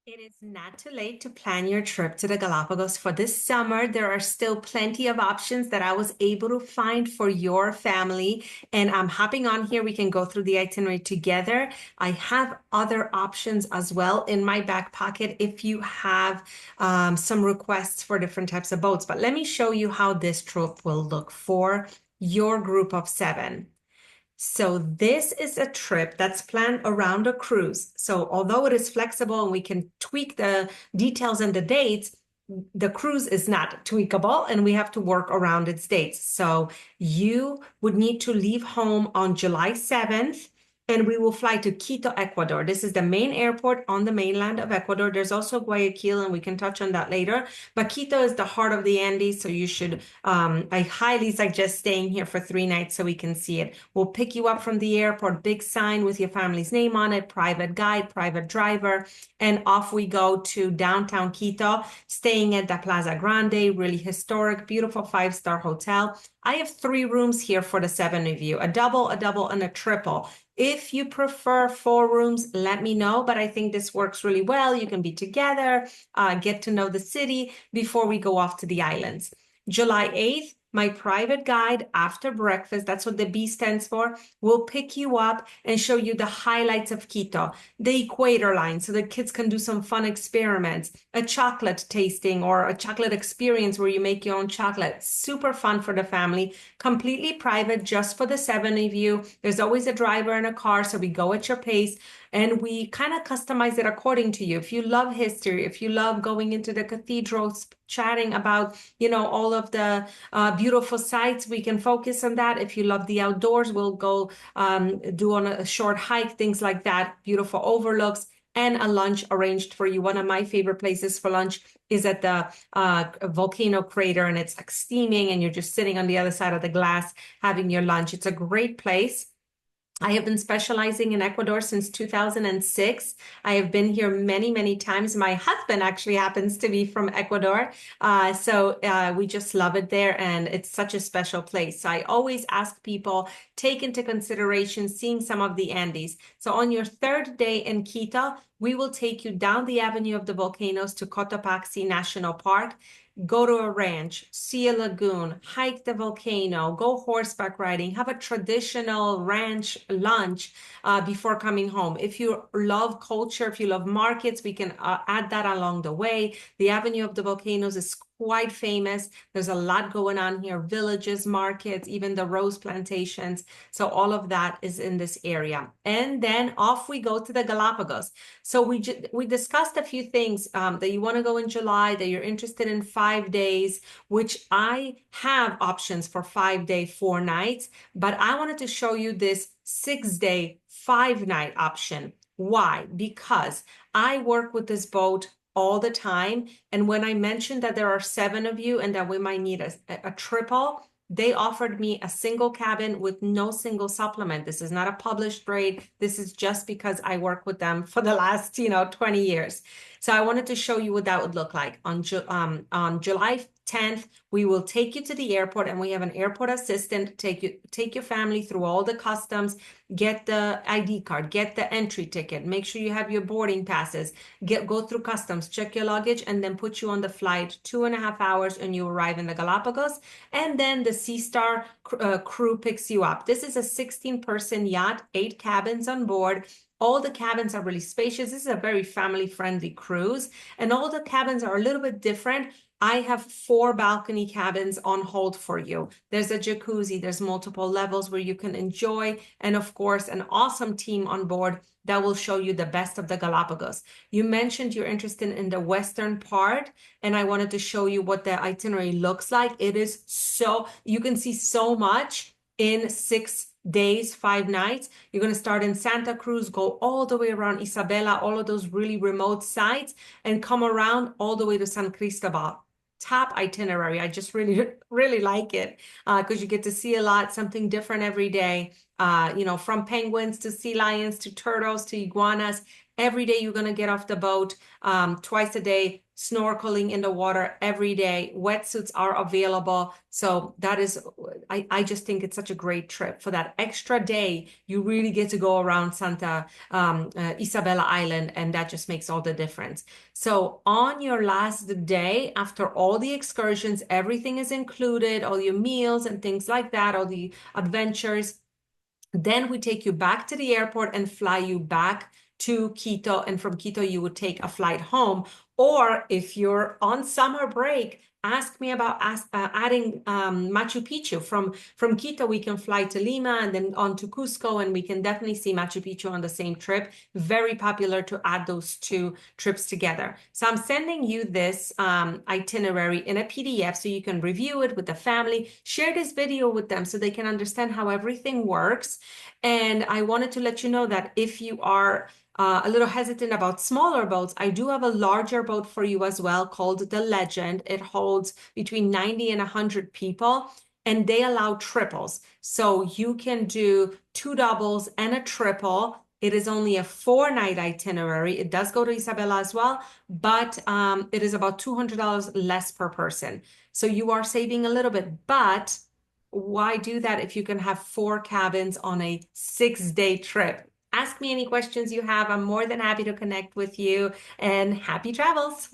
It is not too late to plan your trip to the Galapagos for this summer. There are still plenty of options that I was able to find for your family. And I'm hopping on here. We can go through the itinerary together. I have other options as well in my back pocket if you have some requests for different types of boats. But let me show you how this trip will look for your group of 7. So this is a trip that's planned around a cruise. So although it is flexible and we can tweak the details and the dates, the cruise is not tweakable and we have to work around its dates. So you would need to leave home on July 7th and we will fly to Quito, Ecuador. This is the main airport on the mainland of Ecuador. There's also Guayaquil, and we can touch on that later. But Quito is the heart of the Andes, so you should, I highly suggest staying here for 3 nights so we can see it. We'll pick you up from the airport, big sign with your family's name on it, private guide, private driver, and off we go to downtown Quito, staying at the Plaza Grande, really historic, beautiful 5-star hotel. I have 3 rooms here for the 7 of you, a double, and a triple. If you prefer 4 rooms, let me know, but I think this works really well. You can be together, get to know the city before we go off to the islands. July 8th, my private guide after breakfast, that's what the B stands for, will pick you up and show you the highlights of Quito, the equator line, so the kids can do some fun experiments, a chocolate tasting or a chocolate experience where you make your own chocolate. Super fun for the family, completely private, just for the 7 of you. There's always a driver and a car, so we go at your pace. And we kind of customize it according to you. If you love history, if you love going into the cathedrals, chatting about, all of the beautiful sights, we can focus on that. If you love the outdoors, we'll go do on a short hike, things like that, beautiful overlooks, and a lunch arranged for you. One of my favorite places for lunch is at the volcano crater, and it's like steaming, and you're just sitting on the other side of the glass having your lunch. It's a great place. I have been specializing in Ecuador since 2006. I have been here many, many times. My husband actually happens to be from Ecuador. So we just love it there, and it's such a special place. So I always ask people, take into consideration seeing some of the Andes. So on your 3rd day in Quito, we will take you down the Avenue of the Volcanoes to Cotopaxi National Park. Go to a ranch, see a lagoon, hike the volcano, go horseback riding, have a traditional ranch lunch before coming home. If you love culture, if you love markets, we can add that along the way. The Avenue of the Volcanoes is quite famous. There's a lot going on here, villages, markets, even the rose plantations. So all of that is in this area. And then off we go to the Galapagos. So we discussed a few things that you want to go in July, that you're interested in 5 days, which I have options for 5 day, 4 nights, but I wanted to show you this 6 day, 5 night option. Why? Because I work with this boat all the time. And when I mentioned that there are 7 of you and that we might need a triple, they offered me a single cabin with no single supplement. This is not a published rate. This is just because I work with them for the last, 20 years. So I wanted to show you what that would look like. On July 10th, we will take you to the airport, and we have an airport assistant take your family through all the customs, get the ID card, get the entry ticket, make sure you have your boarding passes, go through customs, check your luggage, and then put you on the flight 2.5 hours, and you arrive in the Galapagos. And then the Seastar crew picks you up. This is a 16-person yacht, 8 cabins on board. All the cabins are really spacious. This is a very family-friendly cruise, and all the cabins are a little bit different. I have 4 balcony cabins on hold for you. There's a jacuzzi, there's multiple levels where you can enjoy, and of course, an awesome team on board that will show you the best of the Galapagos. You mentioned you're interested in the western part, and I wanted to show you what the itinerary looks like. It is you can see so much in 6 days, 5 nights. You're going to start in Santa Cruz, go all the way around Isabela, all of those really remote sites, and come around all the way to San Cristobal. Top itinerary. I just really, really like it because you get to see a lot, something different every day. From penguins to sea lions to turtles to iguanas. Every day you're going to get off the boat, twice a day, snorkeling in the water every day. Wetsuits are available. So that is, I just think it's such a great trip. For that extra day, you really get to go around Santa Isabela Island, and that just makes all the difference. So on your last day, after all the excursions, everything is included, all your meals and things like that, all the adventures. Then we take you back to the airport and fly you back to Quito. And from Quito, you would take a flight home. Or if you're on summer break, ask me about adding Machu Picchu. From Quito, we can fly to Lima and then on to Cusco, and we can definitely see Machu Picchu on the same trip. Very popular to add those two trips together. So I'm sending you this itinerary in a PDF so you can review it with the family. Share this video with them so they can understand how everything works. And I wanted to let you know that if you are a little hesitant about smaller boats, I do have a larger boat for you as well called the Legend. It holds between 90 and 100 people, and they allow triples. So you can do 2 doubles and a triple. It is only a 4-night itinerary. It does go to Isabela as well, but it is about $200 less per person. So you are saving a little bit, but why do that if you can have 4 cabins on a 6-day trip? Ask me any questions you have. I'm more than happy to connect with you, and happy travels.